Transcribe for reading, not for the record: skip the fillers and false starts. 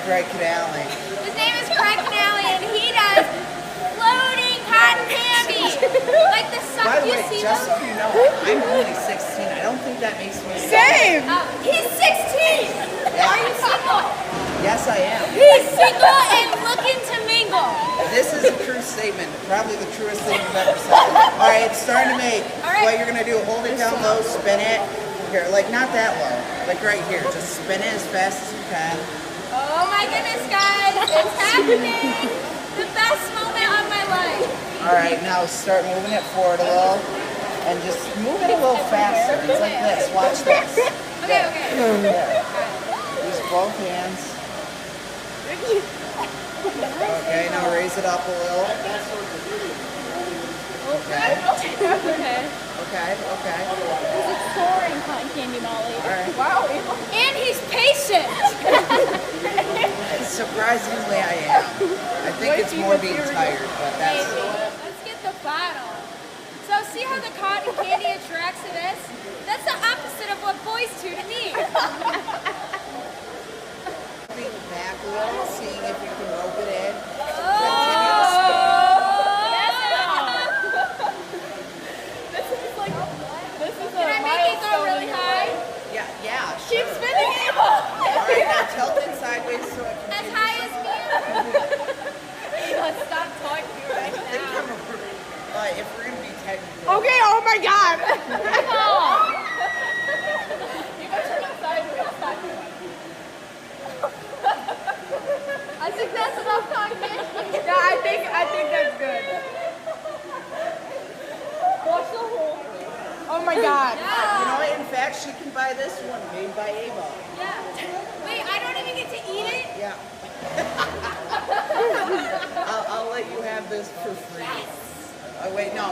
Greg Canale. His name is Greg Canale, and he does floating cotton candy. Like the By stuff the you way, see just so those. you know, I'm only 16. I don't think that makes me Same! He's 16. Are you single? Yes, I am. He's single and looking to mingle. This is a true statement. Probably the truest thing I've ever said. All right, it's starting to make. All right. What you're going to do, hold it down low, spin it. Here, like not that low. Like right here. Just spin it as fast as you can. Oh my goodness, guys. It's happening. The best moment of my life. All right, now start moving it forward a little. And just move it a little faster. It's like this. Watch this. Okay, okay. There. Use both hands. Okay, now raise it up a little. Okay. Okay. Okay. It's soaring cotton candy, Molly. All right. Wow. And he's patient. Surprisingly, I am. I think it's more being tired, but that's... Let's get the bottle. So see how the cotton candy attracts to this? That's the opposite of what boys do to me. Back a little, seeing if you can rope it in. Can I make it go really high? Yeah. Keep spinning it. All right, now tilt it sideways so it As continues. high as me? Let's stop talking right If we're going to be technical. Okay, oh my god. You gotta turn it sideways. I think that's enough cotton candy. Yeah, I think that's good. Watch the hole. Oh my god. You know what? In fact, she can buy this one made by Ava. Yeah. Wait, I don't even get to eat it? Yeah. I'll let you have this for free. Oh, wait, no.